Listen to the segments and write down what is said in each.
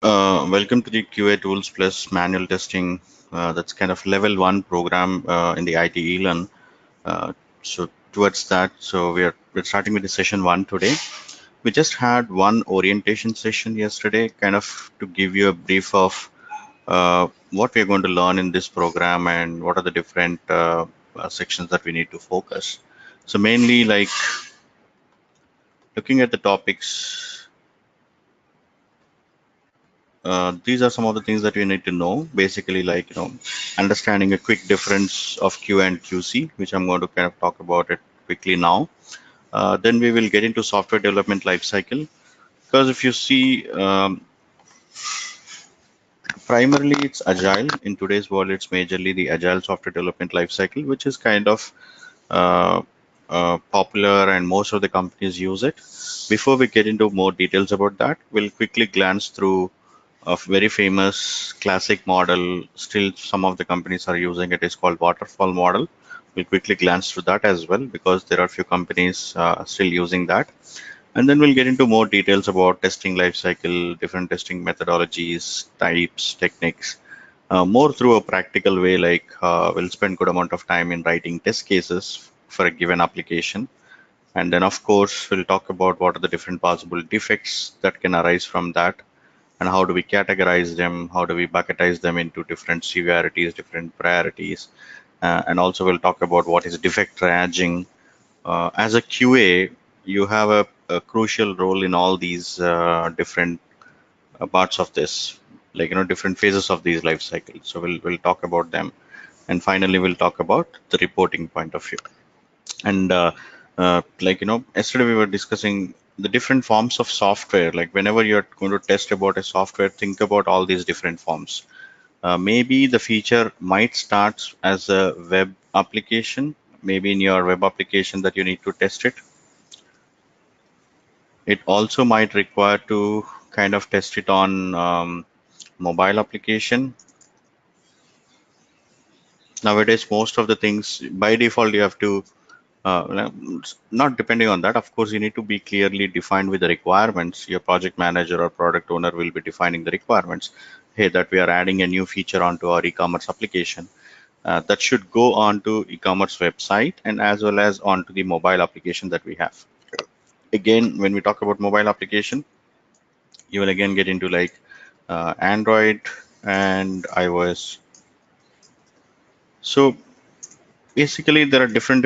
Welcome to the QA tools plus manual testing. That's kind of level 1 program in the ITE learn. So towards that, we're starting with the session 1 today. We just had one orientation session yesterday, kind of to give you a brief of what we're going to learn in this program and what are the different sections that we need to focus. So mainly like looking at the topics. These are some of the things that you need to know. Basically, like understanding a quick difference of Q and QC, which I'm going to kind of talk about it quickly now. Then we will get into software development lifecycle, because if you see, primarily it's agile. In today's world, it's majorly the agile software development lifecycle, which is kind of popular and most of the companies use it. Before we get into more details about that, we'll quickly glance through a very famous classic model. Still, some of the companies are using it. It's called Waterfall model. We'll quickly glance through that as well, because there are a few companies still using that. And then we'll get into more details about testing lifecycle, different testing methodologies, types, techniques, more through a practical way. Like we'll spend good amount of time in writing test cases for a given application. And then, of course, we'll talk about what are the different possible defects that can arise from that, and how do we categorize them, how do we bucketize them into different severities, different priorities. And also we'll talk about what is defect triaging. As a QA, you have a crucial role in all these different parts of this, like different phases of these life cycles. So we'll talk about them, and finally we'll talk about the reporting point of view. And yesterday we were discussing the different forms of software. Like whenever you're going to test about a software, think about all these different forms. Maybe the feature might start as a web application. Maybe in your web application that you need to test it. It also might require to kind of test it on mobile application. Nowadays, most of the things by default you have to not depending on that. Of course, you need to be clearly defined with the requirements. Your project manager or product owner will be defining the requirements. Hey, that we are adding a new feature onto our e-commerce application. That should go onto e-commerce website and as well as onto the mobile application that we have. Again, when we talk about mobile application, you will again get into like Android and iOS. So basically, there are different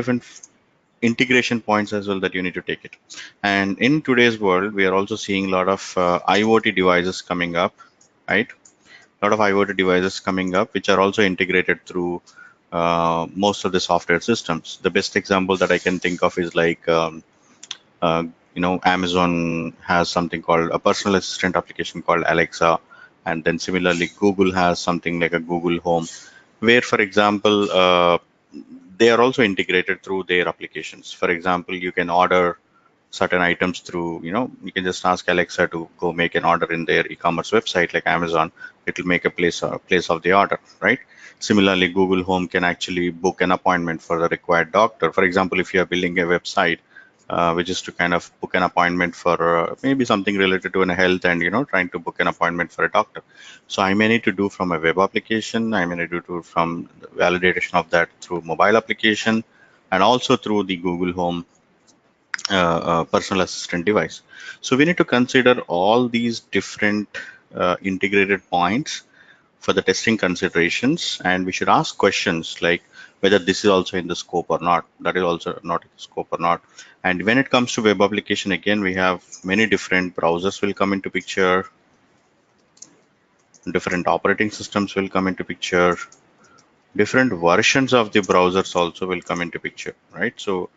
integration points as well that you need to take it. And in today's world, we are also seeing a lot of IoT devices coming up, right? A lot of IoT devices coming up, which are also integrated through most of the software systems. The best example that I can think of is like, uh, Amazon has something called a personal assistant application called Alexa. And then similarly, Google has something like a Google Home, where, for example, they are also integrated through their applications. For example, you can order certain items through, you can just ask Alexa to go make an order in their e-commerce website like Amazon. It will make a place of the order, right? Similarly, Google Home can actually book an appointment for the required doctor. For example, if you are building a website, which is to kind of book an appointment for maybe something related to an health, and trying to book an appointment for a doctor. So I may need to do from a web application, I may need to do from the validation of that through mobile application, and also through the Google Home personal assistant device. So we need to consider all these different integrated points for the testing considerations, and we should ask questions like whether this is also in the scope or not, that is also not in the scope or not. And when it comes to web application, again, we have many different browsers will come into picture, different operating systems will come into picture, different versions of the browsers also will come into picture, right? So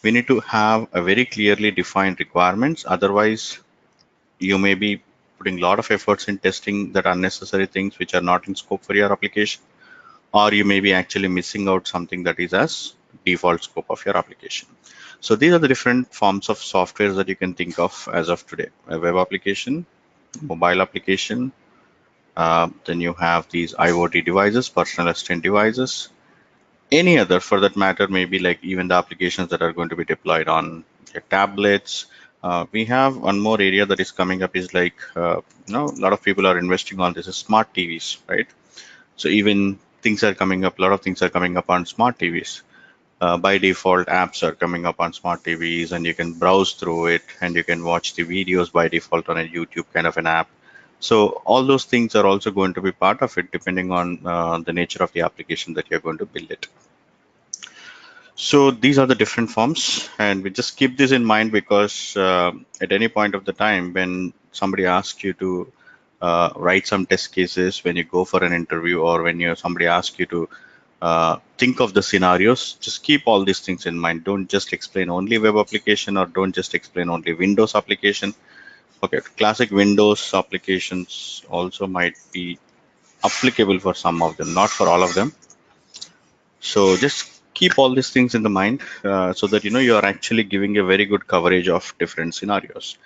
we need to have a very clearly defined requirements. Otherwise, you may be putting a lot of efforts in testing that unnecessary things which are not in scope for your application, or you may be actually missing out something that is as default scope of your application. So these are the different forms of software that you can think of as of today: a web application, mobile application, then you have these IoT devices, personal assistant devices, any other for that matter, maybe like even the applications that are going to be deployed on your tablets, We have one more area that is coming up is like, a lot of people are investing on this is smart TVs, right? So even things are coming up, a lot of things are coming up on smart TVs. By default, apps are coming up on smart TVs and you can browse through it and you can watch the videos by default on a YouTube kind of an app. So all those things are also going to be part of it depending on the nature of the application that you're going to build it. So these are the different forms, and we just keep this in mind because at any point of the time when somebody asks you to write some test cases when you go for an interview, or when somebody asks you to think of the scenarios, just keep all these things in mind. Don't just explain only web application, or don't just explain only Windows application. Okay, classic Windows applications also might be applicable for some of them, not for all of them. So just keep all these things in the mind so that you are actually giving a very good coverage of different scenarios,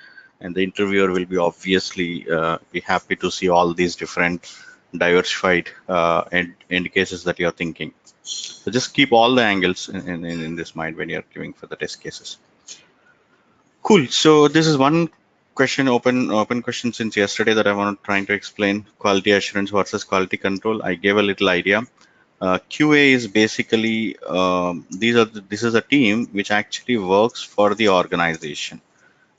and the interviewer will be obviously be happy to see all these different diversified end cases that you are thinking. So just keep all the angles in this mind when you are giving for the test cases. Cool. So this is one question, open question since yesterday that I want trying to explain quality assurance versus quality control. I gave a little idea. QA is basically this is a team which actually works for the organization.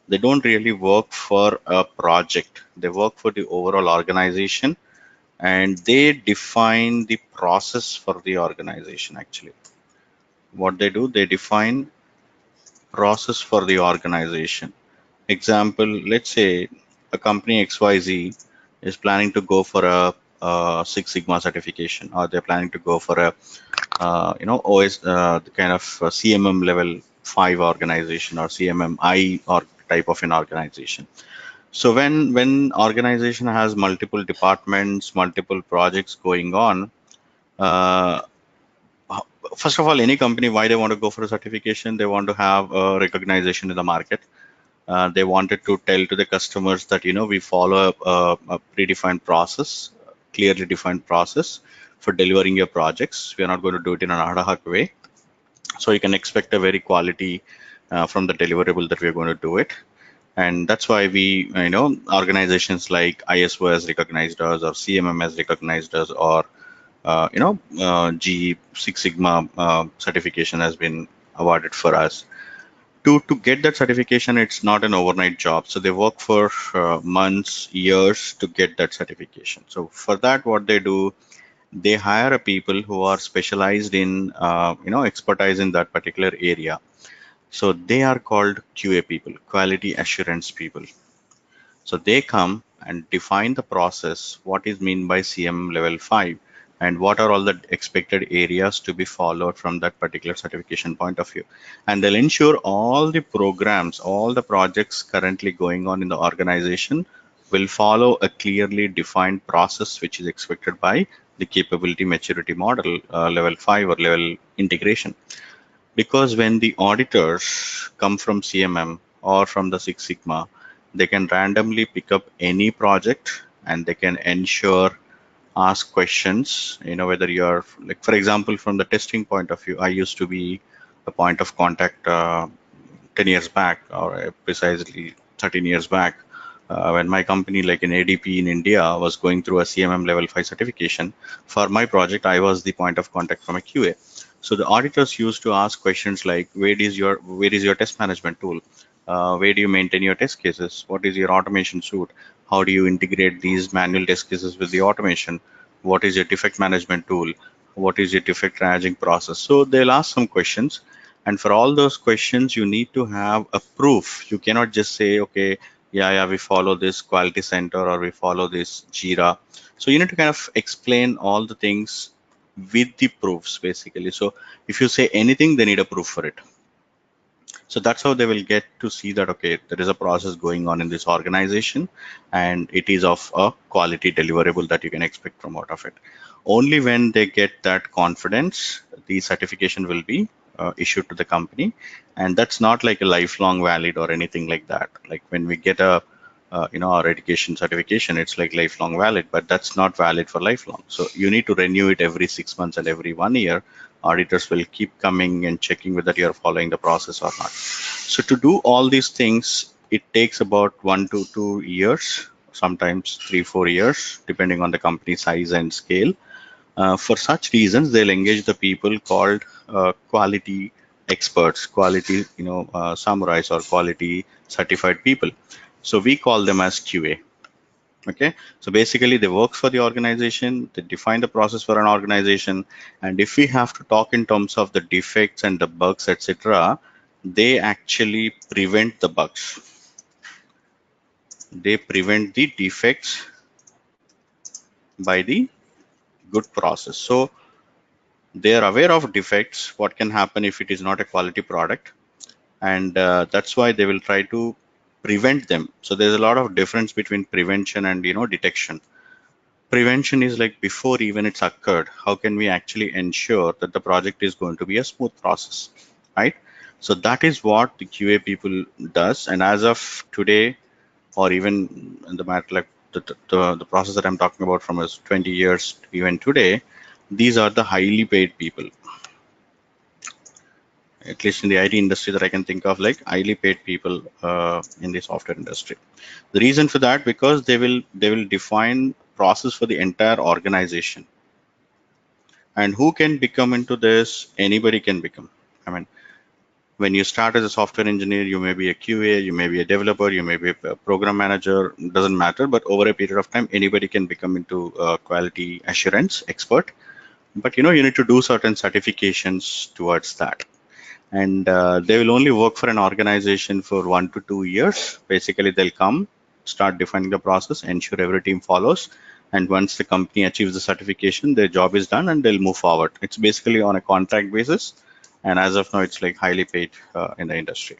They don't really work for a project. They work for the overall organization, and they define the process for the organization. Actually, what they do, they define process for the organization. Example, let's say a company XYZ is planning to go for a Six Sigma certification, or they're planning to go for a OS, the kind of CMM level 5 organization, or CMMI or type of an organization. So when organization has multiple departments, multiple projects going on, uh, first of all, any company, why they want to go for a certification, they want to have a recognition in the market. They wanted to tell to the customers that we follow a predefined process, clearly defined process for delivering your projects. We are not going to do it in an ad hoc way. So you can expect a very quality from the deliverable that we are going to do it. And that's why organizations like ISO has recognized us, or CMM has recognized us, or G Six Sigma certification has been awarded for us. To get that certification, it's not an overnight job. So they work for months, years to get that certification. So for that, what they do, they hire a people who are specialized in expertise in that particular area. So they are called QA people, quality assurance people. So they come and define the process, what is meant by CM level 5, and what are all the expected areas to be followed from that particular certification point of view. And they'll ensure all the programs, all the projects currently going on in the organization will follow a clearly defined process which is expected by the capability maturity model level 5 or level integration. Because when the auditors come from CMM or from the Six Sigma, they can randomly pick up any project and they can ensure ask questions, whether you're like, for example, from the testing point of view, I used to be a point of contact 10 years back, or precisely 13 years back, when my company, like an ADP in India, was going through a CMM level 5 certification. For my project, I was the point of contact from a QA. So the auditors used to ask questions like, where is your test management tool? Where do you maintain your test cases? What is your automation suite? How do you integrate these manual test cases with the automation? What is your defect management tool? What is your defect triaging process? So they'll ask some questions, and for all those questions, you need to have a proof. You cannot just say, okay, yeah, we follow this quality center, or we follow this JIRA. So you need to kind of explain all the things with the proofs, basically. So if you say anything, they need a proof for it. So that's how they will get to see that, okay, there is a process going on in this organization, and it is of a quality deliverable that you can expect from out of it. Only when they get that confidence, the certification will be issued to the company. And that's not like a lifelong valid or anything like that. Like when we get our education certification, it's like lifelong valid, but that's not valid for lifelong. So you need to renew it every 6 months and every 1 year. Auditors will keep coming and checking whether you're following the process or not. So to do all these things, it takes about 1 to 2 years, sometimes 3 4 years, depending on the company size and scale. For such reasons, they'll engage the people called quality experts, quality, samurais or quality certified people. So we call them as QA. Okay, so basically they work for the organization, they define the process for an organization, and if we have to talk in terms of the defects and the bugs, etc., they actually prevent the bugs. They prevent the defects by the good process. So they are aware of defects, what can happen if it is not a quality product, and that's why they will try to prevent them. So there's a lot of difference between prevention and detection. Prevention is like before even it's occurred, how can we actually ensure that the project is going to be a smooth process, right? So that is what the QA people does, and as of today, or even in the matter like the process that I'm talking about from us 20 years even today, these are the highly paid people, at least in the IT industry that I can think of, like highly paid people in the software industry. The reason for that, because they will define process for the entire organization. And who can become into this? Anybody can become. I mean, when you start as a software engineer, you may be a QA, you may be a developer, you may be a program manager, doesn't matter. But over a period of time, anybody can become into quality assurance expert. But you need to do certain certifications towards that. And they will only work for an organization for 1 to 2 years. Basically, they'll come, start defining the process, ensure every team follows, and once the company achieves the certification, their job is done and they'll move forward. It's basically on a contract basis, and as of now, it's like highly paid in the industry.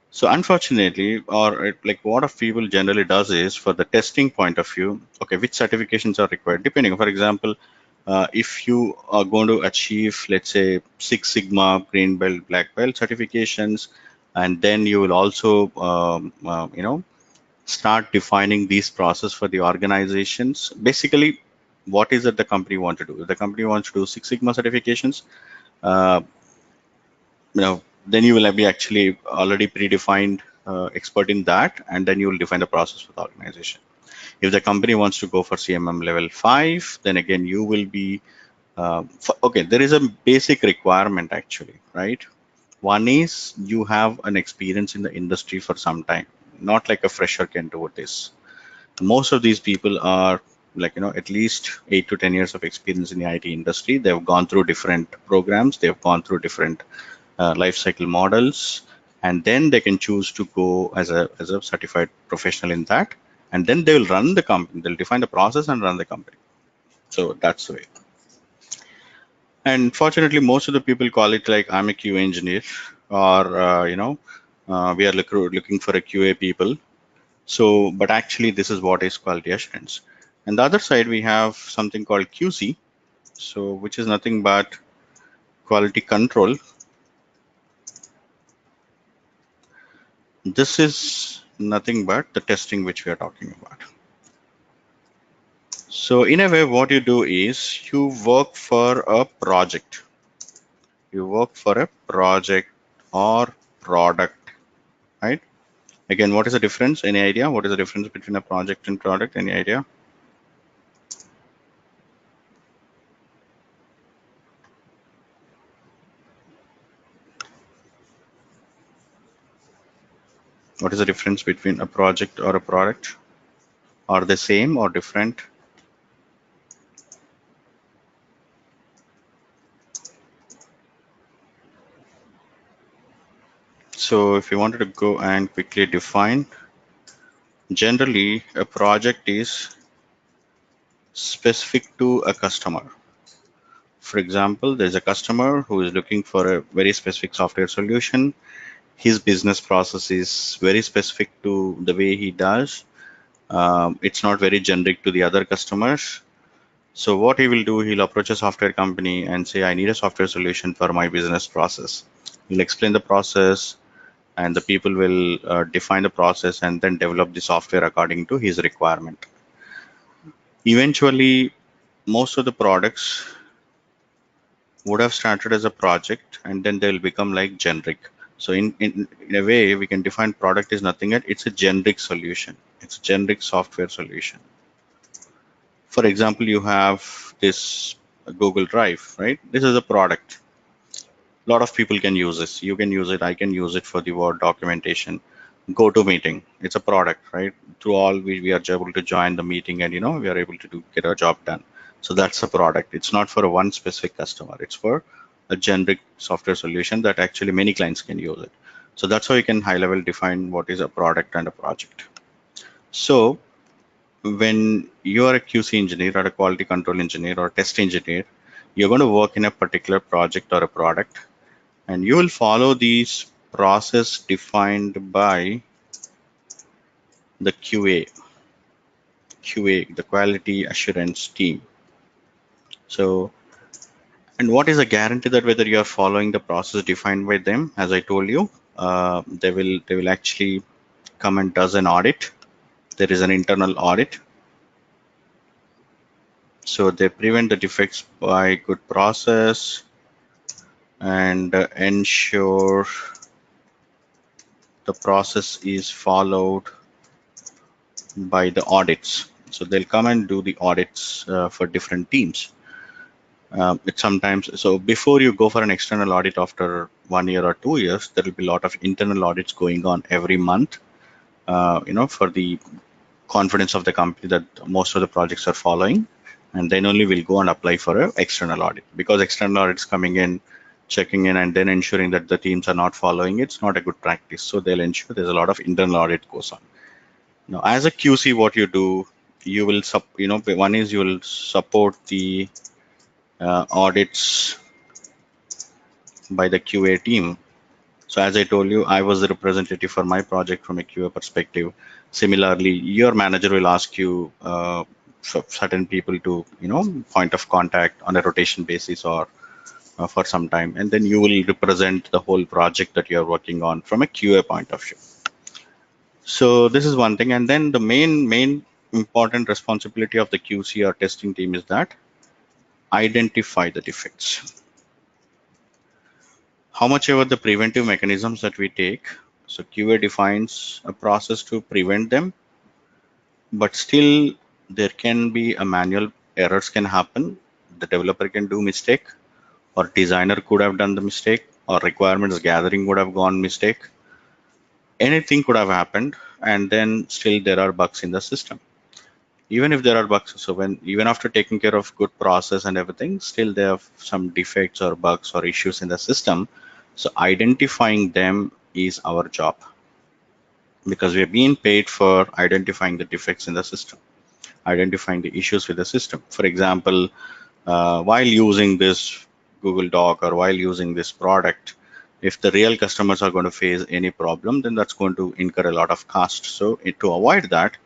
So unfortunately, or like what a people generally does is, for the testing point of view, okay, which certifications are required? Depending, for example, if you are going to achieve, let's say, Six Sigma, Green Belt, Black Belt certifications, and then you will also, start defining these process for the organizations. Basically, what is it the company want to do? If the company wants to do Six Sigma certifications, uh, then you will be actually already predefined expert in that, and then you will define the process for the organization. If the company wants to go for CMM level 5, then again you will be okay. There is a basic requirement actually, right? One is you have an experience in the industry for some time, not like a fresher can do this. Most of these people are like at least 8 to 10 years of experience in the IT industry. They've gone through different programs, they've gone through different life cycle models, and then they can choose to go as a certified professional in that, and then they will run the company. They'll define the process and run the company. So that's the way. And fortunately, most of the people call it like I'm a QA engineer, or we are looking for a QA people. So, but actually, this is what is quality assurance. And the other side, we have something called QC, so which is nothing but quality control. This is nothing but the testing which we are talking about. So in a way, what you do is you work for a project. You work for a project or product, right? Again, what is the difference? Any idea? What is the difference between a project and product? Any idea? What is the difference between a project or a product? Are they same or different? So if you wanted to go and quickly define, generally a project is specific to a customer. For example, there's a customer who is looking for a very specific software solution. His business process is very specific to the way he does. It's not very generic to the other customers. So what he will do, he'll approach a software company and say, I need a software solution for my business process. He'll explain the process, and the people will define the process and then develop the software according to his requirement. Eventually, most of the products would have started as a project and then they'll become like generic. So in a way, we can define product is nothing yet. It's a generic solution. It's a generic software solution. For example, you have this Google Drive, right? This is a product. A lot of people can use this. You can use it. I can use it for the Word documentation. Go to meeting. It's a product, right? Through all, we are able to join the meeting, and we are able to get our job done. So that's a product. It's not for a one specific customer. It's for a generic software solution that actually many clients can use it. So that's how you can high level define what is a product and a project. So when you are a QC engineer or a quality control engineer or test engineer, you're going to work in a particular project or a product, and you will follow these process defined by the QA, the quality assurance team. So, and what is a guarantee that whether you are following the process defined by them? As I told you, they will actually come and does an audit. There is an internal audit. So they prevent the defects by good process and ensure the process is followed by the audits. So they'll come and do the audits for different teams. It's sometimes, so before you go for an external audit after 1 year or 2 years, there will be a lot of internal audits going on every month, for the confidence of the company that most of the projects are following. And then only we'll go and apply for an external audit, because external audits coming in, checking in, and then ensuring that the teams are not following, it's not a good practice. So they'll ensure there's a lot of internal audit goes on. Now, as a QC, what you do, you will one is you will support the audits by the QA team. So as I told you, I was the representative for my project from a QA perspective. Similarly, your manager will ask you certain people to, point of contact on a rotation basis or for some time, and then you will represent the whole project that you are working on from a QA point of view. So this is one thing, and then the main important responsibility of the QC or testing team is that identify the defects. How much ever the preventive mechanisms that we take, so QA defines a process to prevent them, but still there can be a manual errors can happen. The developer can do mistake, or designer could have done the mistake, or requirements gathering would have gone mistake. Anything could have happened, and then still there are bugs in the system. Even if there are bugs, so even after taking care of good process and everything, still there are some defects or bugs or issues in the system. So identifying them is our job, because we are being paid for identifying the defects in the system, identifying the issues with the system. For example, while using this Google Doc or while using this product, if the real customers are going to face any problem, then that's going to incur a lot of cost. So to avoid that,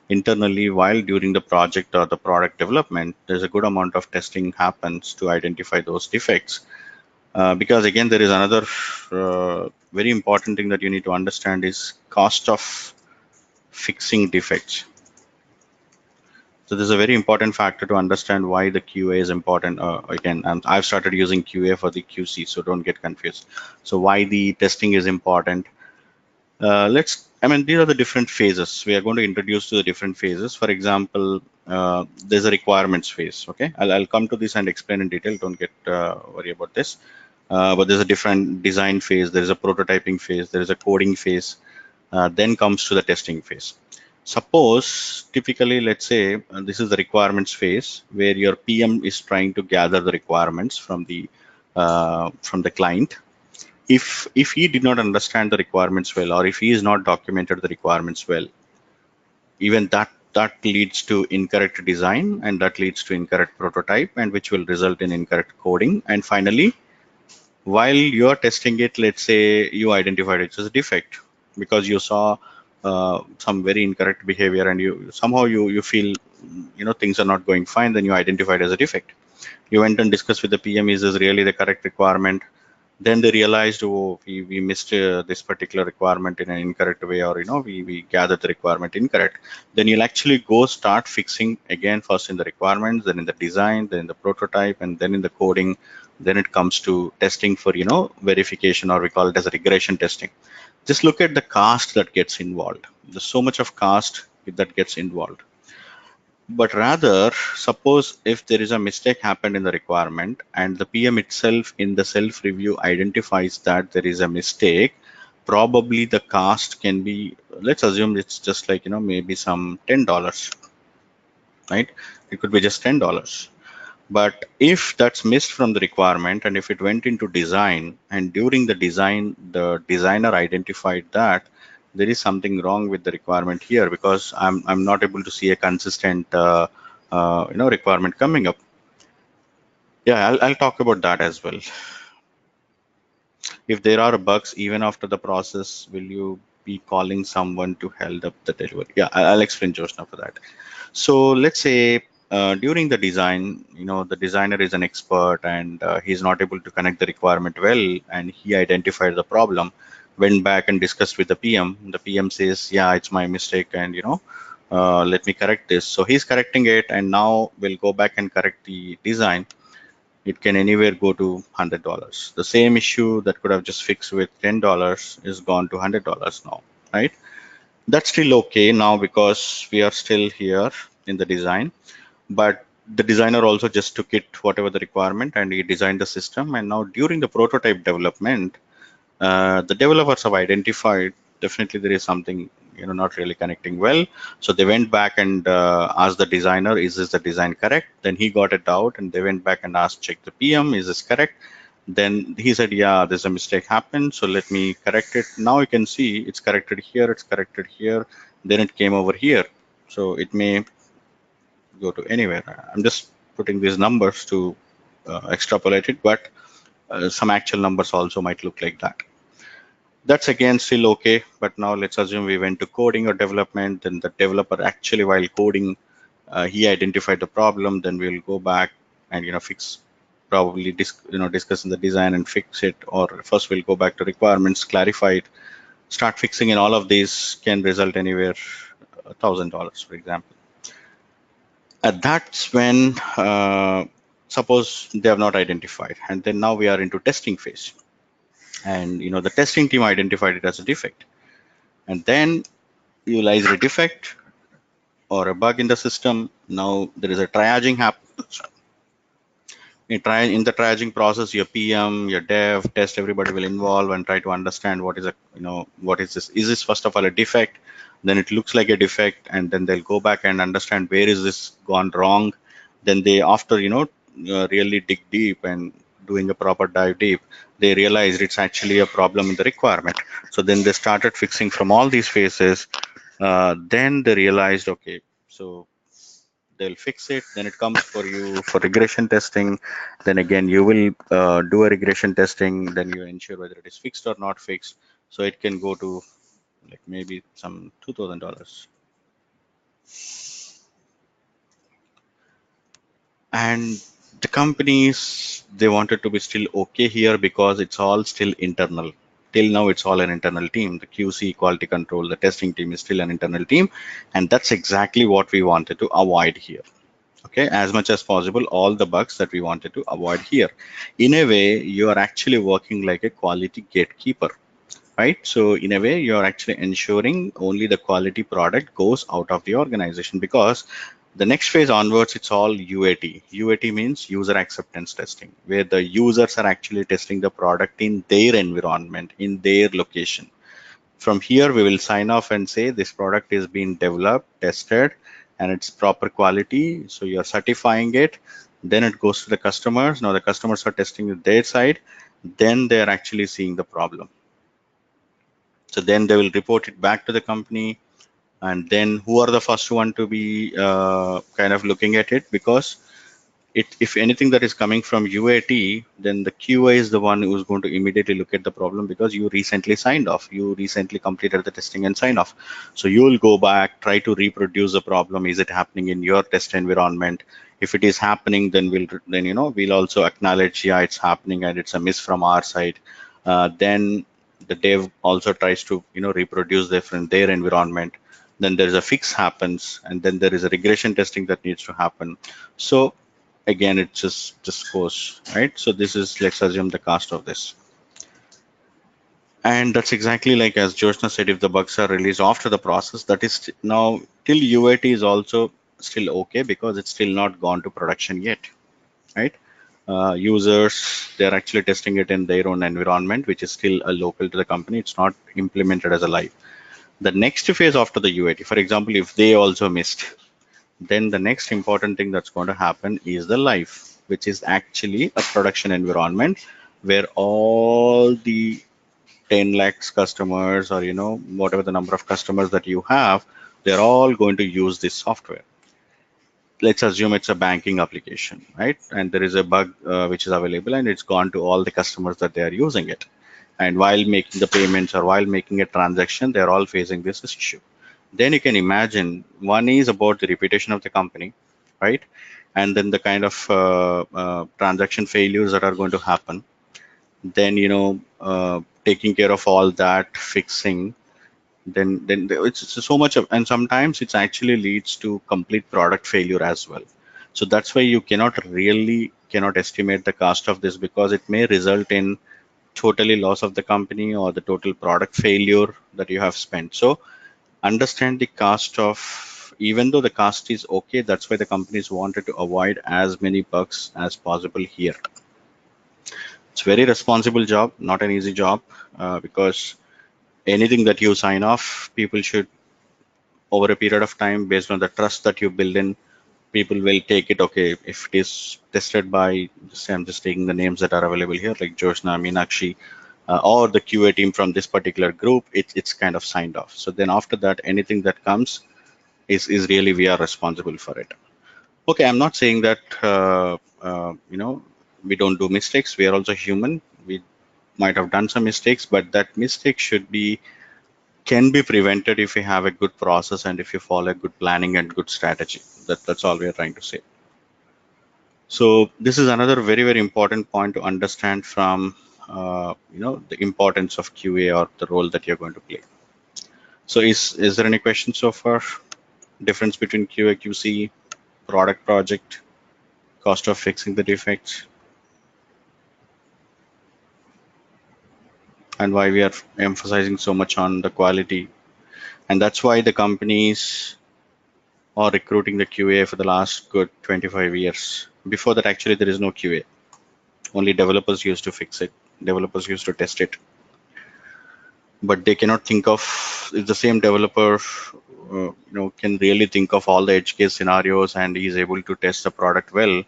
internally, while during the project or the product development, there's a good amount of testing happens to identify those defects. Because again, there is another very important thing that you need to understand is cost of fixing defects. So this is a very important factor to understand why the QA is important. Again, I've started using QA for the QC, so don't get confused. So why the testing is important. These are the different phases. We are going to introduce to the different phases. For example, there's a requirements phase. Okay, I'll come to this and explain in detail. Don't get worry about this. But there's a different design phase. There is a prototyping phase. There is a coding phase. Then comes to the testing phase. Suppose typically, let's say this is the requirements phase where your PM is trying to gather the requirements from the client. If he did not understand the requirements well, or if he is not documented the requirements well, even that leads to incorrect design, and that leads to incorrect prototype, and which will result in incorrect coding. And finally, while you are testing it, let's say you identified it as a defect because you saw some very incorrect behavior, and you somehow you feel things are not going fine, then you identified as a defect. You went and discussed with the PM, is this really the correct requirement? Then they realized, oh, we missed this particular requirement in an incorrect way, or we gathered the requirement incorrect. Then you'll actually go start fixing again, first in the requirements, then in the design, then in the prototype, and then in the coding. Then it comes to testing for verification, or we call it as a regression testing. Just look at the cost that gets involved. There's so much of cost that gets involved. But rather, suppose if there is a mistake happened in the requirement and the PM itself in the self review identifies that there is a mistake, probably the cost can be, let's assume it's just like, maybe some $10, right? It could be just $10. But if that's missed from the requirement and if it went into design and during the design, the designer identified that there is something wrong with the requirement here because I'm not able to see a consistent requirement coming up. Yeah, I'll talk about that as well. If there are bugs even after the process, will you be calling someone to help up the delivery? Yeah, I'll explain Jyoshna for that. So let's say during the design, the designer is an expert and he's not able to connect the requirement well, and he identified the problem, went back and discussed with the PM. The PM says, yeah, it's my mistake, and let me correct this. So he's correcting it, and now we'll go back and correct the design. It can anywhere go to $100. The same issue that could have just fixed with $10 is gone to $100 now, right? That's still okay now because we are still here in the design, but the designer also just took it whatever the requirement and he designed the system. And now during the prototype development, the developers have identified definitely there is something not really connecting well. So they went back and asked the designer, is this the design correct? Then he got it out and they went back and asked, check the PM, is this correct? Then he said, yeah, there's a mistake happened, so let me correct it. Now you can see it's corrected here, it's corrected here, then it came over here. So it may go to anywhere. I'm just putting these numbers to extrapolate it, but some actual numbers also might look like that. That's again still okay, but now let's assume we went to coding or development, then the developer actually while coding, he identified the problem, then we'll go back and fix, probably discuss in the design and fix it, or first we'll go back to requirements, clarify it, start fixing, and all of these can result anywhere $1,000, for example. That's when suppose they have not identified, and then now we are into testing phase, and the testing team identified it as a defect, and then you realize a defect or a bug in the system. Now there is a triaging happens. In the triaging process, your PM, your dev, test, everybody will involve and try to understand what is what is this? Is this first of all a defect? Then it looks like a defect, and then they'll go back and understand where is this gone wrong. Then they, after really dig deep and doing a proper dive deep, they realized it's actually a problem in the requirement. So then they started fixing from all these phases. Then they realized, okay, so they'll fix it, then it comes for you for regression testing. Then again you will do a regression testing, then you ensure whether it is fixed or not fixed. So it can go to like maybe some $2,000. And the companies, they wanted to be still okay here because it's all still internal. Till now it's all an internal team. The QC, quality control, the testing team is still an internal team, and that's exactly what we wanted to avoid here. Okay, as much as possible, all the bugs that we wanted to avoid here. In a way, you are actually working like a quality gatekeeper, right? So in a way, you're actually ensuring only the quality product goes out of the organization, because the next phase onwards, it's all UAT. UAT means user acceptance testing, where the users are actually testing the product in their environment, in their location. From here, we will sign off and say this product is being developed, tested, and it's proper quality. So you're certifying it. Then it goes to the customers. Now the customers are testing it their side. Then they're actually seeing the problem. So then they will report it back to the company. And then who are the first one to be kind of looking at it? Because if anything that is coming from UAT, then the QA is the one who's going to immediately look at the problem because you recently signed off, you recently completed the testing and sign off. So you will go back, try to reproduce the problem. Is it happening in your test environment? If it is happening, then we'll also acknowledge, yeah, it's happening and it's a miss from our side. Then the dev also tries to reproduce their environment. Then there's a fix happens, and then there is a regression testing that needs to happen. So again, it just goes, right? So this is, let's assume, the cost of this. And that's exactly like as Joshna said, if the bugs are released after the process, that is now till UAT is also still okay because it's still not gone to production yet, right? Users, they're actually testing it in their own environment, which is still a local to the company. It's not implemented as a live. The next phase after the UAT, for example, if they also missed, then the next important thing that's going to happen is the live, which is actually a production environment where all the 10 lakhs customers, or whatever the number of customers that you have, they're all going to use this software. Let's assume it's a banking application, right? And there is a bug which is available, and it's gone to all the customers that they are using it. And while making the payments or while making a transaction, they're all facing this issue. Then you can imagine, one is about the reputation of the company, right? And then the kind of transaction failures that are going to happen. Then taking care of all that, fixing. Then it's so much of, and sometimes it's actually leads to complete product failure as well. So that's why you cannot estimate the cost of this, because it may result in totally loss of the company or the total product failure that you have spent. So understand the cost of, even though the cost is okay, that's why the companies wanted to avoid as many bugs as possible here. It's very responsible job, not an easy job, because anything that you sign off, people should, over a period of time, based on the trust that you build in, people will take it. Okay, if it is tested by, I'm just taking the names that are available here, like Joshna, Meenakshi, or the QA team from this particular group, it's kind of signed off. So then after that, anything that comes is really, we are responsible for it. Okay, I'm not saying that we don't do mistakes. We are also human. We might have done some mistakes, but that mistake can be prevented if you have a good process and if you follow good planning and good strategy. That's all we are trying to say. So this is another very, very important point to understand from the importance of QA or the role that you're going to play. So is there any questions so far? Difference between QA, QC, product project, cost of fixing the defects, and why we are emphasizing so much on the quality. And that's why the companies are recruiting the QA for the last good 25 years. Before that, actually, there is no QA. Only developers used to fix it. Developers used to test it. But they cannot think of, if the same developer can really think of all the edge case scenarios and he's able to test the product well,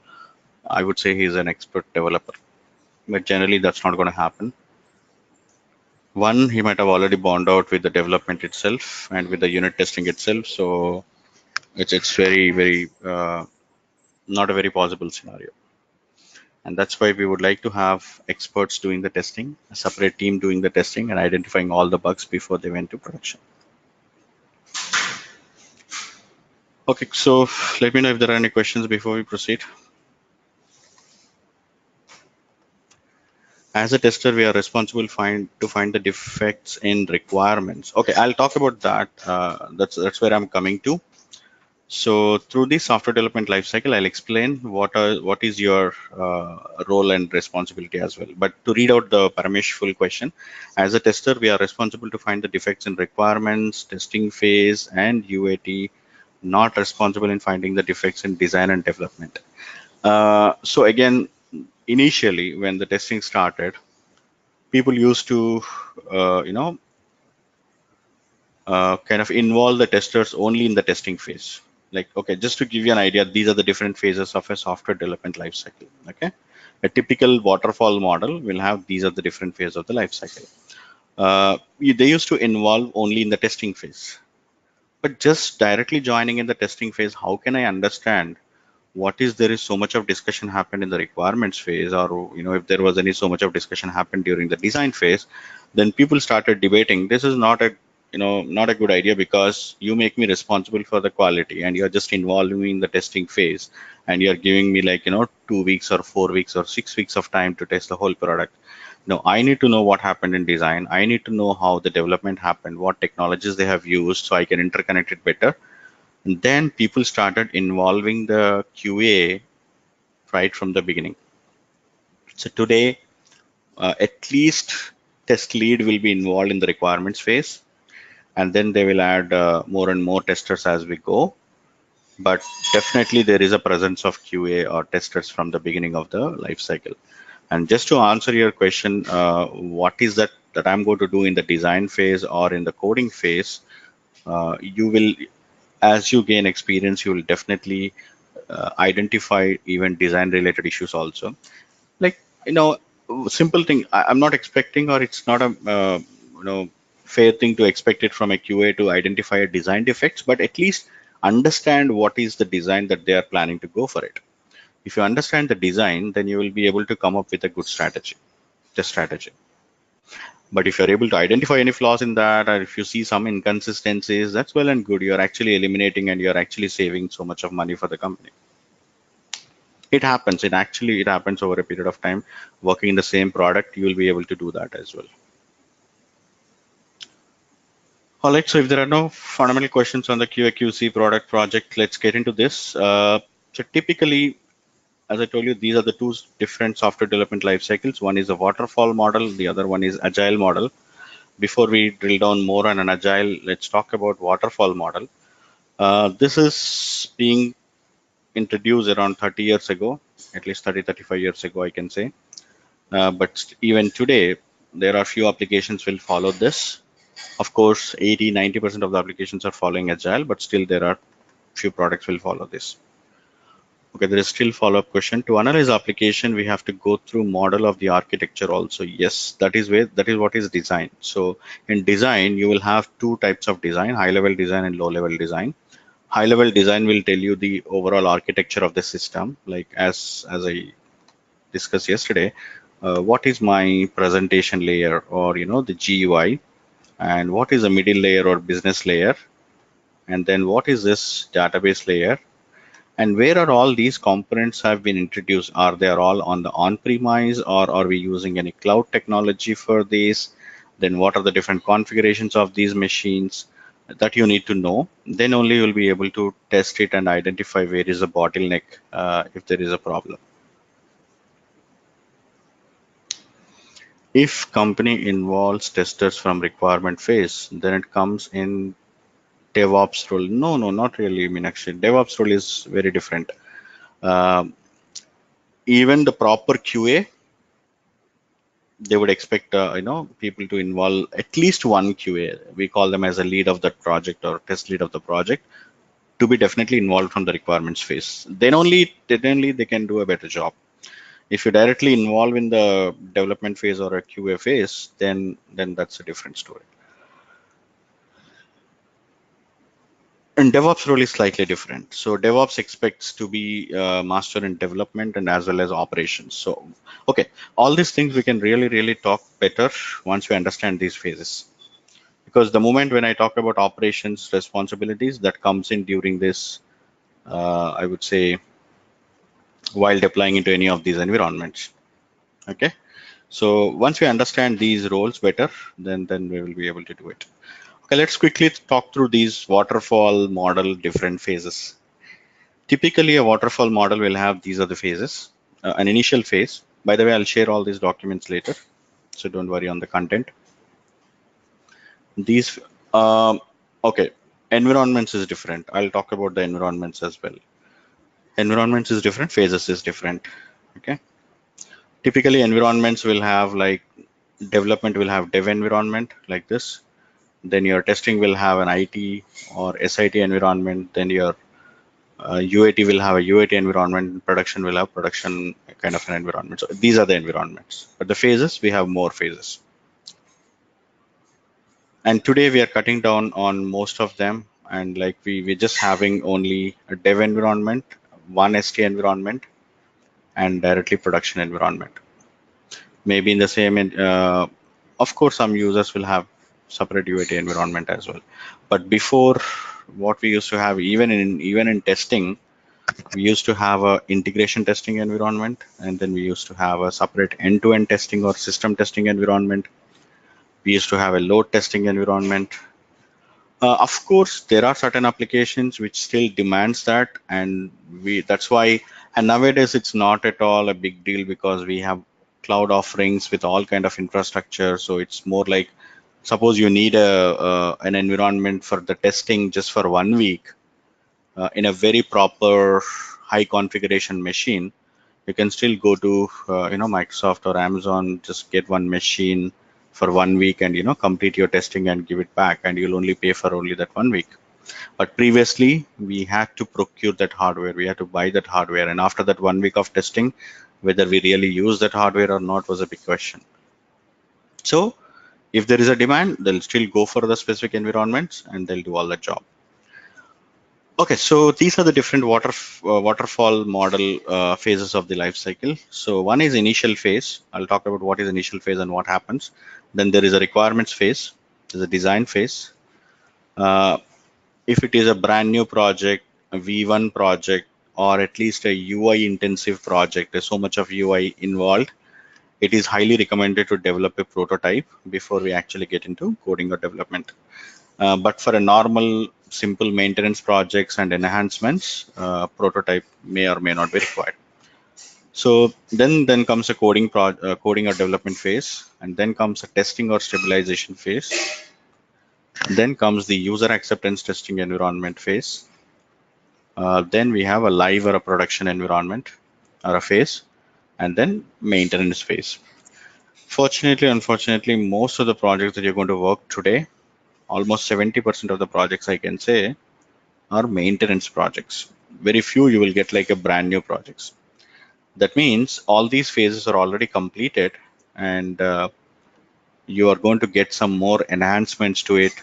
I would say he's an expert developer. But generally, that's not going to happen. One, he might have already bond out with the development itself and with the unit testing itself. So it's very, very not a very possible scenario. And that's why we would like to have experts doing the testing, a separate team doing the testing and identifying all the bugs before they went to production. Okay, so let me know if there are any questions before we proceed. As a tester, we are responsible to find the defects in requirements. Okay, I'll talk about that. That's where I'm coming to. So through the software development lifecycle, I'll explain what is your role and responsibility as well. But to read out the Paramesh full question, as a tester, we are responsible to find the defects in requirements, testing phase, and UAT, not responsible in finding the defects in design and development. So again, initially when the testing started, people used to, kind of involve the testers only in the testing phase. Like, okay, just to give you an idea, these are the different phases of a software development lifecycle. Okay, a typical waterfall model will have these are the different phases of the lifecycle. They used to involve only in the testing phase, but just directly joining in the testing phase, how can I understand what is there is so much of discussion happened in the requirements phase, or if there was any so much of discussion happened during the design phase, then people started debating this is not a not a good idea, because you make me responsible for the quality and you're just involving me in the testing phase, and you're giving me like 2 weeks or 4 weeks or 6 weeks of time to test the whole product. No, I need to know what happened in design. I need to know how the development happened, what technologies they have used, so I can interconnect it better. And then people started involving the QA right from the beginning. So today, at least test lead will be involved in the requirements phase, and then they will add more and more testers as we go. But definitely there is a presence of QA or testers from the beginning of the life cycle. And just to answer your question, what is that I'm going to do in the design phase or in the coding phase? You will, as you gain experience, you will definitely identify even design related issues also. Like, simple thing. I'm not expecting, or it's not a fair thing to expect it from a QA to identify a design defects, but at least understand what is the design that they are planning to go for it. If you understand the design, then you will be able to come up with a good strategy, the strategy. But if you're able to identify any flaws in that, or if you see some inconsistencies, that's well and good. You're actually eliminating and you're actually saving so much of money for the company. It happens. It happens over a period of time. Working in the same product, you will be able to do that as well. All right. So if there are no fundamental questions on the QA/QC product project, let's get into this. So typically, as I told you, these are the two different software development life cycles. One is a waterfall model. The other one is agile model. Before we drill down more on an agile, let's talk about waterfall model. This is being introduced around 30 years ago, at least 35 years ago, I can say. But even today, there are few applications will follow this. Of course, 80-90% of the applications are following agile, but still there are few products will follow this. Okay, there is still follow-up question. To analyze application, we have to go through model of the architecture also. Yes, that is what is design. So in design, you will have two types of design: high-level design and low-level design. High-level design will tell you the overall architecture of the system, like as I discussed yesterday. What is my presentation layer, or the GUI, and what is a middle layer or business layer, and then what is this database layer, and where are all these components have been introduced? Are they all on the on-premise, or are we using any cloud technology for this? Then what are the different configurations of these machines that you need to know? Then only you'll be able to test it and identify where is a bottleneck, if there is a problem. If company involves testers from requirement phase, then it comes in DevOps role. No, no, not really, Meenakshi. DevOps role is very different. Even the proper QA, they would expect people to involve at least one QA. We call them as a lead of that project or test lead of the project, to be definitely involved from the requirements phase. Then only they can do a better job. If you directly involve in the development phase or a QA phase, then that's a different story. And DevOps role is slightly different. So DevOps expects to be master in development and as well as operations. So, okay, all these things we can really talk better once we understand these phases. Because the moment when I talk about operations responsibilities, that comes in during this, I would say, while deploying into any of these environments. Okay, so once we understand these roles better, then we will be able to do it. Okay, let's quickly talk through these waterfall model different phases. Typically, a waterfall model will have these are the phases. An initial phase. By the way, I'll share all these documents later, so don't worry on the content. These, okay, environments is different. I'll talk about the environments as well. Environments is different, phases is different. Okay. Typically, environments will have like development will have dev environment like this. Then your testing will have an IT or SIT environment. Then your UAT will have a UAT environment. Production will have production kind of an environment. So these are the environments. But the phases, we have more phases. And today we are cutting down on most of them, and like we're just having only a dev environment, one ST environment and directly production environment. Maybe in the same, of course, some users will have separate UAT environment as well. But before, what we used to have, even in testing, we used to have a integration testing environment, and then we used to have a separate end-to-end testing or system testing environment. We used to have a load testing environment. Of course, there are certain applications which still demands that, and that's why. And nowadays, it's not at all a big deal because we have cloud offerings with all kind of infrastructure. So it's more like, suppose you need an environment for the testing just for 1 week in a very proper high configuration machine. You can still go to Microsoft or Amazon, just get one machine for 1 week and complete your testing and give it back, and you'll only pay for only that 1 week. But previously we had to procure that hardware, we had to buy that hardware, and after that 1 week of testing, whether we really use that hardware or not was a big question. So if there is a demand, they'll still go for the specific environments and they'll do all the job. Okay, so these are the different waterfall model phases of the life cycle. So one is initial phase. I'll talk about what is initial phase and what happens. Then there is a requirements phase. There's a design phase. If it is a brand new project, a V1 project, or at least a UI intensive project, there's so much of UI involved, it is highly recommended to develop a prototype before we actually get into coding or development. But for a normal, simple maintenance projects and enhancements, prototype may or may not be required. So then comes a coding or development phase, and then comes a testing or stabilization phase. Then comes the user acceptance testing environment phase. Then we have a live or a production environment or a phase, and then maintenance phase. Fortunately, unfortunately, most of the projects that you're going to work today, almost 70% of the projects I can say, are maintenance projects. Very few you will get like a brand new projects. That means all these phases are already completed, and you are going to get some more enhancements to it,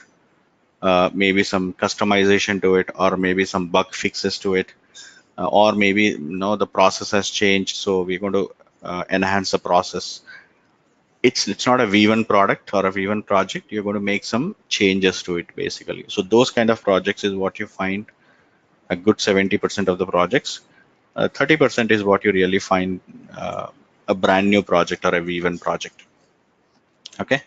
maybe some customization to it, or maybe some bug fixes to it, or maybe the process has changed, so we're going to enhance the process. It's not a V1 product or a V1 project. You're going to make some changes to it basically. So those kind of projects is what you find a good 70% of the projects. 30% is what you really find a brand new project or a V1 project. Okay,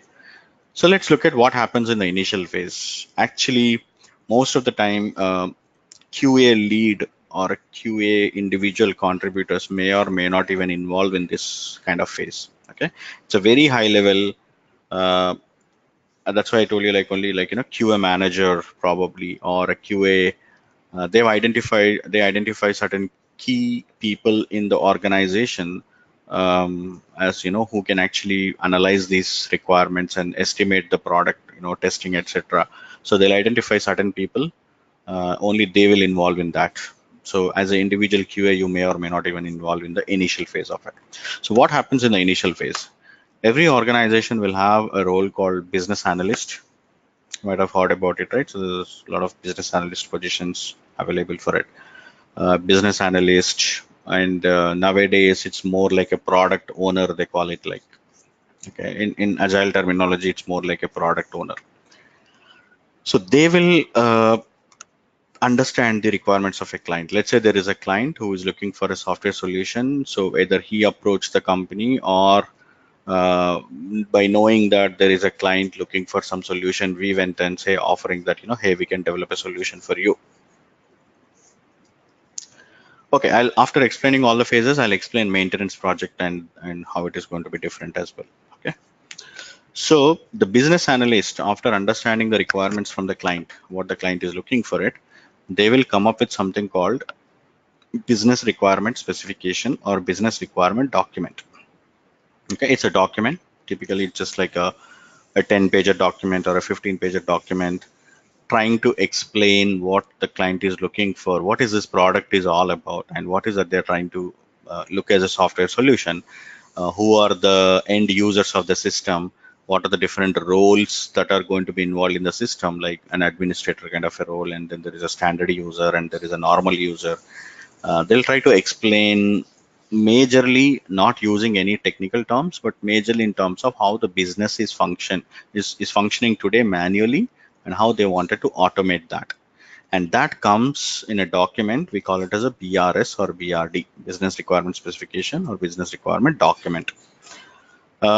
so let's look at what happens in the initial phase. Actually, most of the time, QA lead or a QA individual contributors may or may not even involve in this kind of phase. Okay, it's a very high level. That's why I told you, like only like QA manager probably, or a QA. They identify certain key people in the organization, as who can actually analyze these requirements and estimate the product, testing, etc. So they'll identify certain people. Only they will involve in that. So as an individual QA, you may or may not even involve in the initial phase of it. So what happens in the initial phase? Every organization will have a role called business analyst. You might have heard about it, right? So there's a lot of business analyst positions available for it. Business analyst, and nowadays it's more like a product owner, they call it, like, okay, in agile terminology, it's more like a product owner. So they will understand the requirements of a client. Let's say there is a client who is looking for a software solution. So either he approached the company, or by knowing that there is a client looking for some solution, we went and say offering that, hey, we can develop a solution for you. Okay, after explaining all the phases, I'll explain maintenance project and how it is going to be different as well. Okay, so the business analyst, after understanding the requirements from the client, what the client is looking for it, they will come up with something called business requirement specification or business requirement document. Okay, it's a document. Typically, it's just like a 10-page document or a 15-page document, trying to explain what the client is looking for, what is this product is all about, and what is that they're trying to look as a software solution. Who are the end users of the system? What are the different roles that are going to be involved in the system, like an administrator kind of a role, and then there is a standard user and there is a normal user. They'll try to explain majorly not using any technical terms, but majorly in terms of how the business is functioning today manually and how they wanted to automate that. And that comes in a document. We call it as a BRS or BRD, Business Requirement Specification or Business Requirement Document.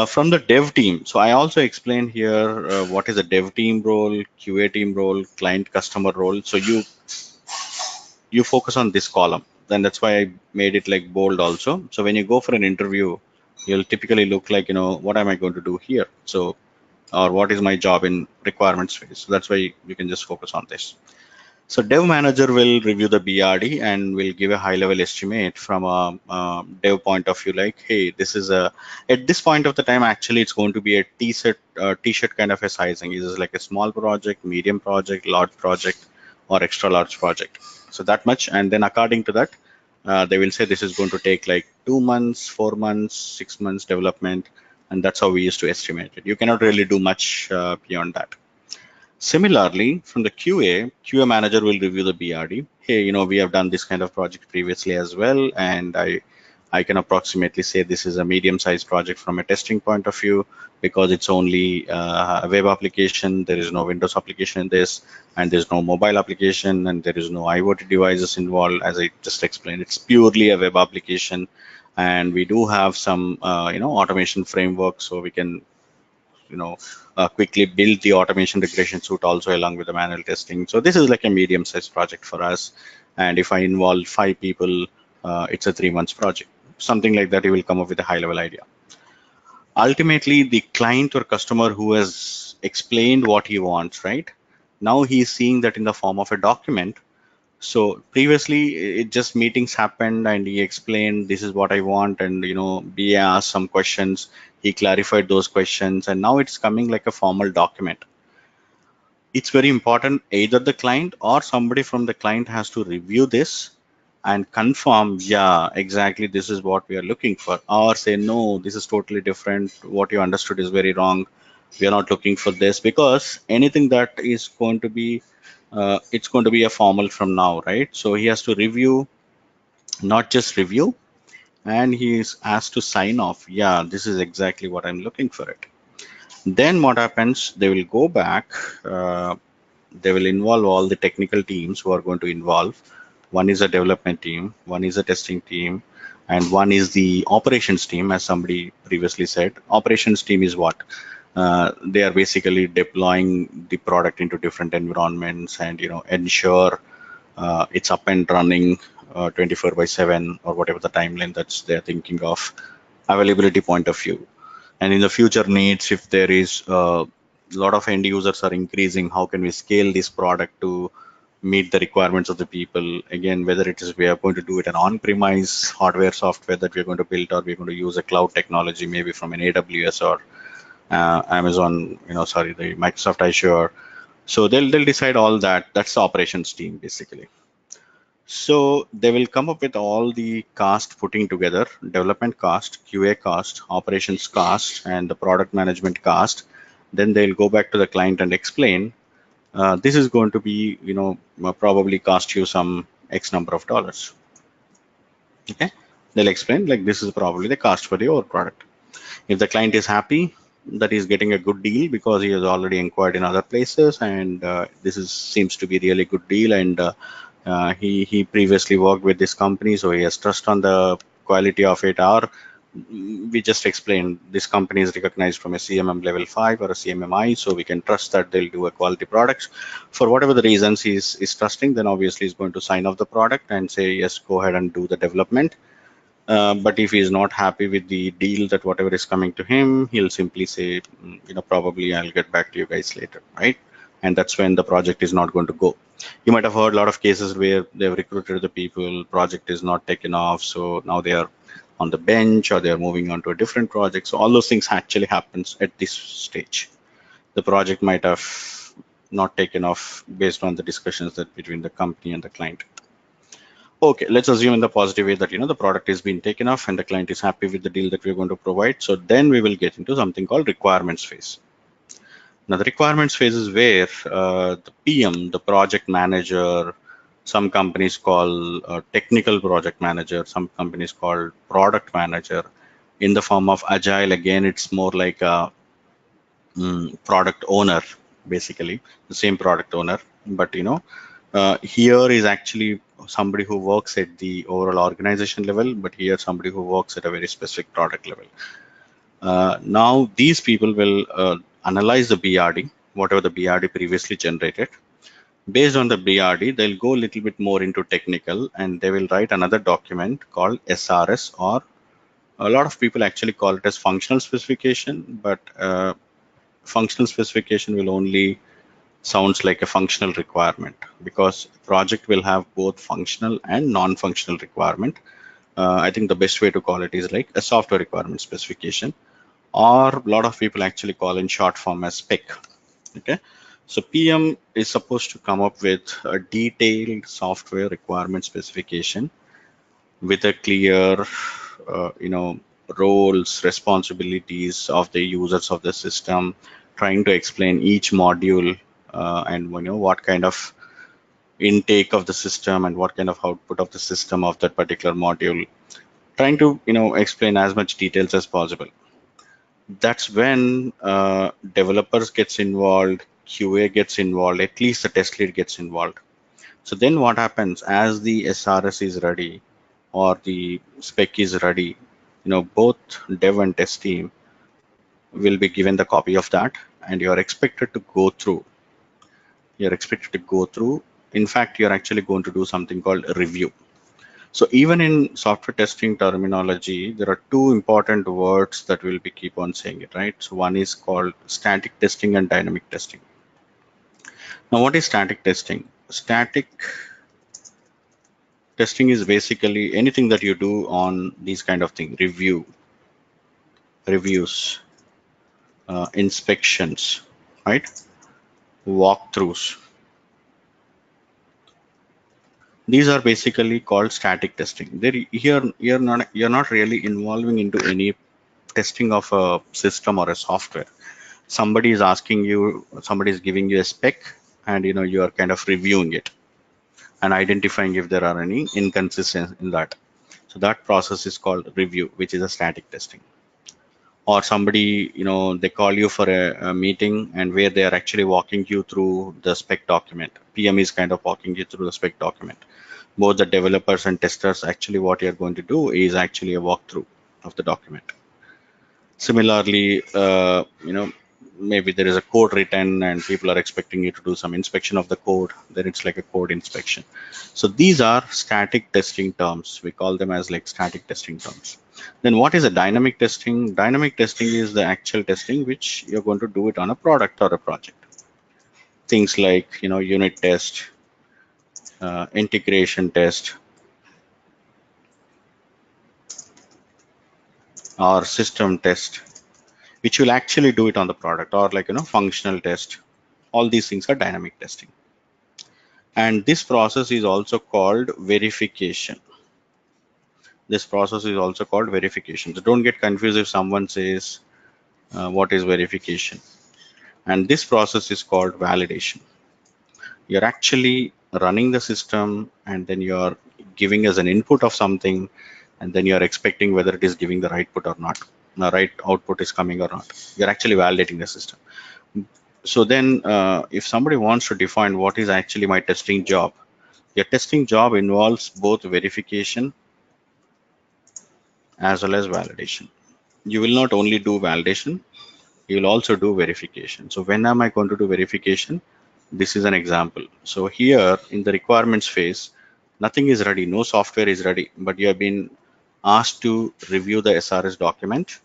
From the dev team, so I also explained here what is a dev team role, QA team role, client customer role. So you focus on this column. Then that's why I made it like bold also. So when you go for an interview, you'll typically look like, what am I going to do here? So, or what is my job in requirements phase? So that's why you can just focus on this. So dev manager will review the BRD and will give a high level estimate from a dev point of view, like, hey, this is at this point of the time, actually, it's going to be a t-shirt kind of a sizing. Is it like a small project, medium project, large project, or extra large project? So that much. And then according to that, they will say this is going to take like 2 months, 4 months, 6 months development. And that's how we used to estimate it. You cannot really do much beyond that. Similarly, from the QA manager will review the BRD. Hey, we have done this kind of project previously as well, and I can approximately say this is a medium-sized project from a testing point of view because it's only a web application. There is no Windows application in this, and there's no mobile application, and there is no IoT devices involved. As I just explained, it's purely a web application, and we do have some, automation framework, so we can quickly build the automation regression suite also along with the manual testing. So this is like a medium-sized project for us. And if I involve 5 people, it's a 3 months project. Something like that, you will come up with a high-level idea. Ultimately, the client or customer who has explained what he wants, right? Now he's seeing that in the form of a document. So previously, it just meetings happened and he explained this is what I want, and BA asked some questions, he clarified those questions, and now it's coming like a formal document. It's very important either the client or somebody from the client has to review this and confirm, yeah, exactly this is what we are looking for, or say no, this is totally different, what you understood is very wrong, we are not looking for this, because anything that is going to be it's going to be a formal from now, right? So he has to review, not just review, and he is asked to sign off, yeah, this is exactly what I'm looking for it. Then what happens, they will go back, they will involve all the technical teams who are going to involve. One is a development team, one is a testing team, and one is the operations team. As somebody previously said, operations team is what? They are basically deploying the product into different environments and ensure it's up and running 24/7 or whatever the timeline that's they're thinking of, availability point of view. And in the future needs, if there is a lot of end users are increasing, how can we scale this product to meet the requirements of the people? Again, whether it is we are going to do it an on-premise hardware software that we're going to build, or we're going to use a cloud technology, maybe from an AWS or Amazon, sorry, the Microsoft Azure. So they'll decide all that. That's the operations team basically. So they will come up with all the cost putting together: development cost, QA cost, operations cost, and the product management cost. Then they'll go back to the client and explain, this is going to be, probably cost you some X number of dollars. Okay. They'll explain like this is probably the cost for your product. If the client is happy that he's getting a good deal because he has already inquired in other places, and this seems to be really good deal, and he previously worked with this company, so he has trust on the quality of it. Or we just explained this company is recognized from a CMM level 5 or a CMMI, so we can trust that they'll do a quality product. For whatever the reasons he's trusting, then obviously he's going to sign off the product and say yes, go ahead and do the development. But if he is not happy with the deal, that whatever is coming to him, he'll simply say, probably I'll get back to you guys later, right? And that's when the project is not going to go. You might have heard a lot of cases where they've recruited the people, project is not taken off, so now they are on the bench or they're moving on to a different project. So all those things actually happens at this stage. The project might have not taken off based on the discussions that between the company and the client. Okay, let's assume in the positive way that the product is being taken off and the client is happy with the deal that we're going to provide. So then we will get into something called requirements phase. Now the requirements phase is where the PM, the project manager, Some companies call technical project manager, some companies call product manager. In the form of Agile, again, it's more like a product owner, basically the same product owner. But here is actually somebody who works at the overall organization level, but here somebody who works at a very specific product level. Now these people will analyze the BRD, whatever the BRD previously generated. Based on the BRD, they'll go a little bit more into technical, and they will write another document called SRS, or a lot of people actually call it as functional specification, but functional specification will only sounds like a functional requirement, because project will have both functional and non-functional requirement. I think the best way to call it is like a software requirement specification, or a lot of people actually call in short form as spec. Okay, so PM is supposed to come up with a detailed software requirement specification with a clear, roles, responsibilities of the users of the system, trying to explain each module, and what kind of intake of the system and what kind of output of the system of that particular module, trying to explain as much details as possible. That's when developers gets involved, QA gets involved, at least the test lead gets involved. So then what happens, as the SRS is ready or the spec is ready, both dev and test team will be given the copy of that, and you're expected to go through. In fact, you're actually going to do something called a review. So even in software testing terminology, there are two important words that we'll be keep on saying it, right? So one is called static testing and dynamic testing. Now, what is static testing? Static testing is basically anything that you do on these kind of things: reviews, inspections, right? Walkthroughs. These are basically called static testing. You're not really involving into any testing of a system or a software. Somebody is giving you a spec, and you are kind of reviewing it and identifying if there are any inconsistencies in that. So that process is called review, which is a static testing. Or somebody, they call you for a meeting, and where they are actually walking you through the spec document. PM is kind of walking you through the spec document. Both the developers and testers, actually what you're going to do is actually a walkthrough of the document. Similarly, maybe there is a code written and people are expecting you to do some inspection of the code, then it's like a code inspection. So these are static testing terms. We call them as like static testing terms. Then what is a dynamic testing? Dynamic testing is the actual testing which you're going to do it on a product or a project. Things like, unit test, integration test, or system test, which will actually do it on the product, or like, functional test. All these things are dynamic testing. And this process is also called verification. So don't get confused if someone says, what is verification? And this process is called validation. You're actually running the system, and then you're giving us an input of something, and then you're expecting whether it is giving the right put or not, the right output is coming or not. You're actually validating the system. So then if somebody wants to define what is actually my testing job, your testing job involves both verification as well as validation. You will not only do validation, you will also do verification. So when am I going to do verification? This is an example. So here in the requirements phase, nothing is ready, no software is ready, but you have been asked to review the SRS document.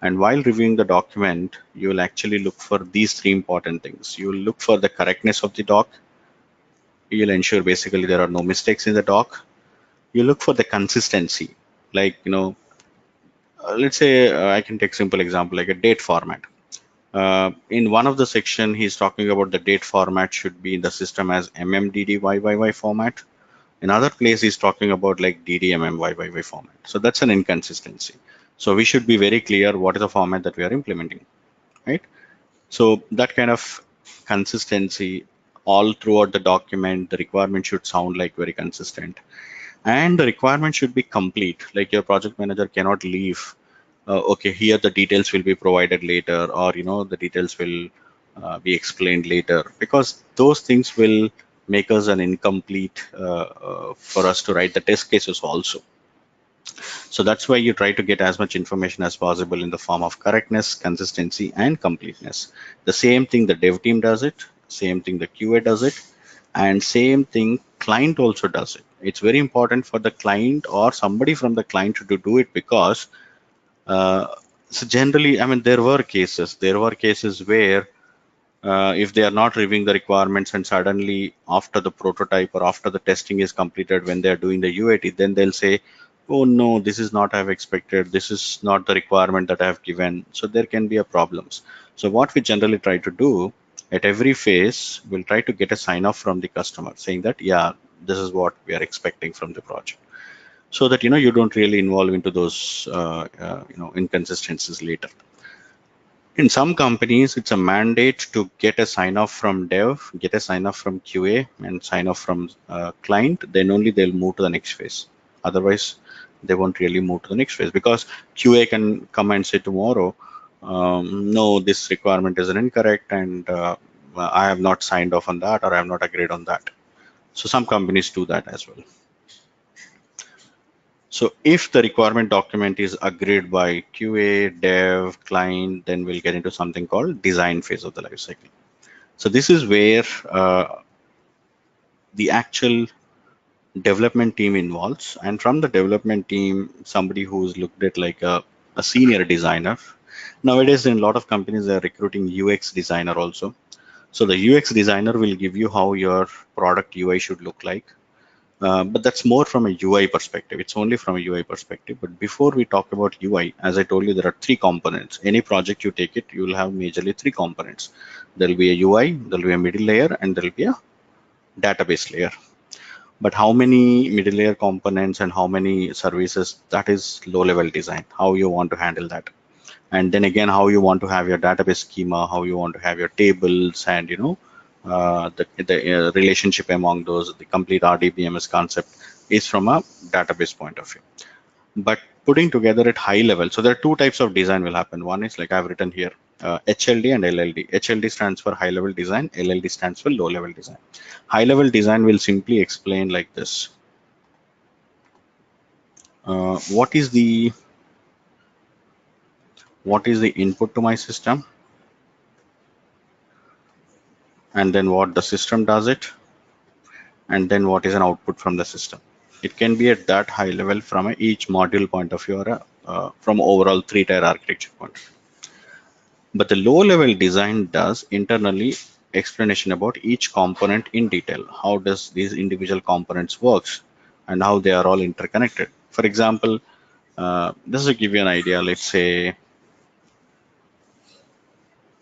And while reviewing the document, you will actually look for these three important things. You will look for the correctness of the doc. You'll ensure basically there are no mistakes in the doc. You look for the consistency, like, let's say I can take simple example like a date format. In one of the section, he's talking about the date format should be in the system as MMDDYYY format. In other place, he's talking about like DDMMYYY format. So that's an inconsistency. So we should be very clear what is the format that we are implementing, right? So that kind of consistency all throughout the document. The requirement should sound like very consistent, and the requirement should be complete. Like your project manager cannot leave. Okay, here the details will be provided later, or the details will be explained later, because those things will make us an incomplete for us to write the test cases also. So that's why you try to get as much information as possible in the form of correctness, consistency, and completeness. The same thing the dev team does it, same thing the QA does it, and same thing client also does it. It's very important for the client or somebody from the client to do it, because uh, so generally, I mean, there were cases where if they are not reviewing the requirements, and suddenly after the prototype or after the testing is completed, when they are doing the UAT, then they'll say, oh no, this is not I have expected, this is not the requirement that I have given. So there can be a problems. So what we generally try to do at every phase, we'll try to get a sign off from the customer saying that, yeah, this is what we are expecting from the project, so that you don't really involve into those inconsistencies later. In some companies, it's a mandate to get a sign off from dev, get a sign off from QA, and sign off from client. Then only they'll move to the next phase. Otherwise, they won't really move to the next phase, because QA can come and say tomorrow, no, this requirement is incorrect, and I have not signed off on that, or I have not agreed on that. So some companies do that as well. So if the requirement document is agreed by QA, dev, client, then we'll get into something called design phase of the life cycle. So this is where the actual development team involves, and from the development team, somebody who's looked at like a senior designer. Nowadays, in a lot of companies, they're recruiting UX designer also. So the UX designer will give you how your product UI should look like. But that's more from a UI perspective. It's only from a UI perspective. But before we talk about UI, as I told you, there are three components. Any project you take it, you will have majorly three components. There will be a UI, there will be a middle layer, and there will be a database layer. But how many middle layer components and how many services, that is low level design, how you want to handle that. And then again, how you want to have your database schema, how you want to have your tables, and the relationship among those. The complete RDBMS concept is from a database point of view. But putting together at high level, so there are two types of design will happen. One is like I've written here, HLD and LLD. HLD stands for high level design, LLD stands for low level design. High level design will simply explain like this. What is the input to my system, and then what the system does it, and then what is an output from the system. It can be at that high level from each module point of view, or from overall three-tier architecture point of view. But the low-level design does internally explanation about each component in detail. How does these individual components works, and how they are all interconnected. For example, just to give you an idea, let's say,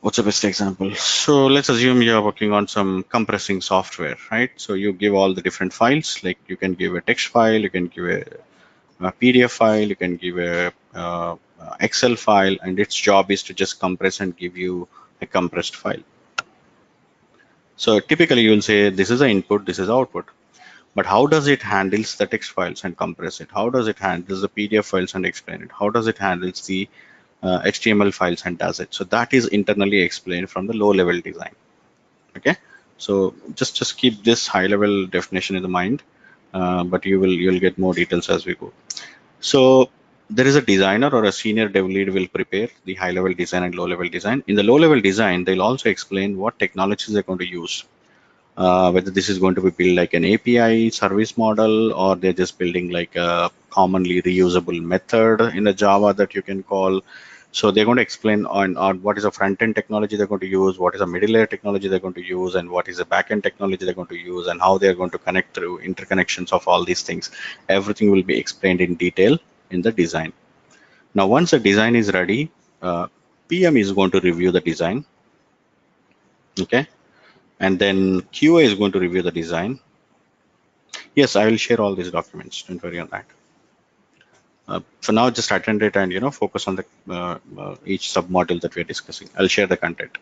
what's the best example? So let's assume you're working on some compressing software, right? So you give all the different files, like you can give a text file, you can give a PDF file, you can give a Excel file, and its job is to just compress and give you a compressed file. So typically you will say this is the input, this is output. But how does it handles the text files and compress it? How does it handles the PDF files and explain it? How does it handles the HTML files and does it? So that is internally explained from the low level design. Okay, so just keep this high level definition in the mind, but you'll get more details as we go. So there is a designer or a senior dev lead will prepare the high level design and low level design. In the low level design, they'll also explain what technologies they're going to use. Whether this is going to be built like an API service model, or they're just building like a commonly reusable method in a Java that you can call. So they're going to explain on what is a front-end technology they're going to use, what is a middle layer technology they're going to use, and what is a back-end technology they're going to use, and how they're going to connect through interconnections of all these things. Everything will be explained in detail in the design. Now, once the design is ready, PM is going to review the design. Okay. And then QA is going to review the design. Yes, I will share all these documents. Don't worry on that. For now, just attend it and focus on the each submodule that we're discussing. I'll share the content.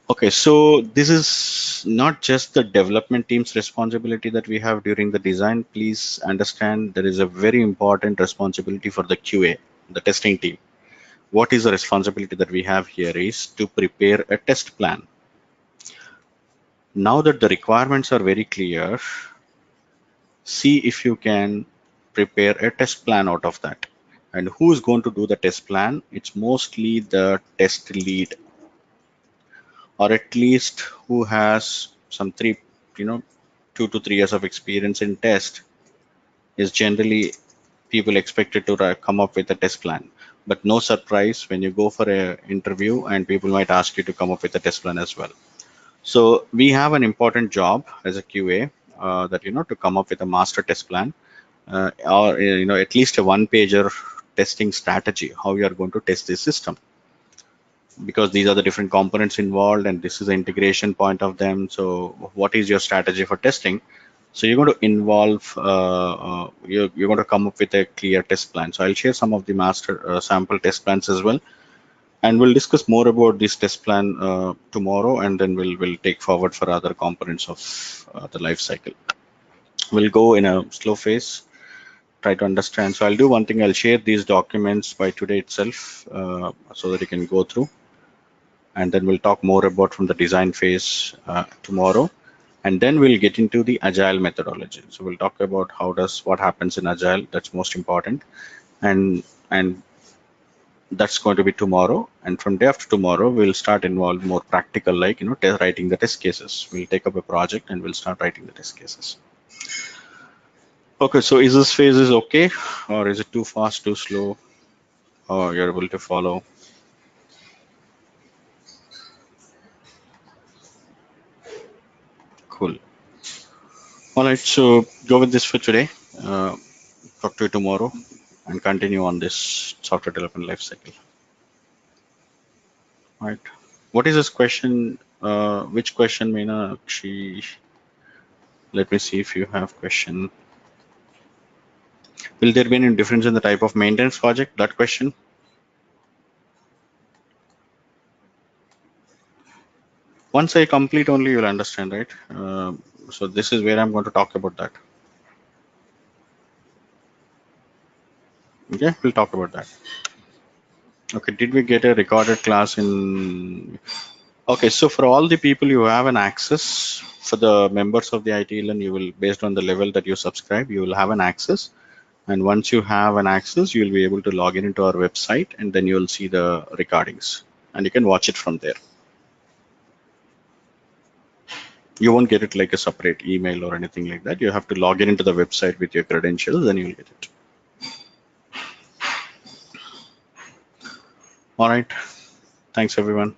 Okay, so this is not just the development team's responsibility that we have during the design. Please understand there is a very important responsibility for the QA, the testing team. What is the responsibility that we have here is to prepare a test plan. Now that the requirements are very clear, see if you can prepare a test plan out of that. And who is going to do the test plan? It's mostly the test lead, or at least who has some 2 to 3 years of experience in test. Is generally people expected to come up with a test plan. But no surprise when you go for an interview and people might ask you to come up with a test plan as well. So we have an important job as a QA, that to come up with a master test plan, or at least a one-pager testing strategy, how you are going to test this system, because these are the different components involved and this is the integration point of them. So what is your strategy for testing? So you're going to involve, you're going to come up with a clear test plan. So I'll share some of the master sample test plans as well, and we'll discuss more about this test plan tomorrow, and then we'll take forward for other components of the life cycle. We'll go in a slow phase, try to understand. So I'll do one thing, I'll share these documents by today itself, so that you can go through, and then we'll talk more about from the design phase tomorrow, and then we'll get into the agile methodology. So we'll talk about what happens in agile. That's most important, and that's going to be tomorrow. And from day after tomorrow, we'll start involve more practical, like writing the test cases. We'll take up a project and we'll start writing the test cases. Okay, so is this phase is okay, or is it too fast, too slow, or you're able to follow? Cool. All right, so go with this for today. Talk to you tomorrow and continue on this software development lifecycle. All right. What is this question? Which question, Meena? Let me see if you have question. Will there be any difference in the type of maintenance project? That question. Once I complete only, you'll understand, right? So this is where I'm going to talk about that. Okay, we'll talk about that. Okay, did we get a recorded class in? Okay, so for all the people you have an access, for the members of the IT Learn, you will, based on the level that you subscribe, you will have an access. And once you have an access, you'll be able to log in into our website, and then you'll see the recordings and you can watch it from there. You won't get it like a separate email or anything like that. You have to log in into the website with your credentials, then you'll get it. All right. Thanks, everyone.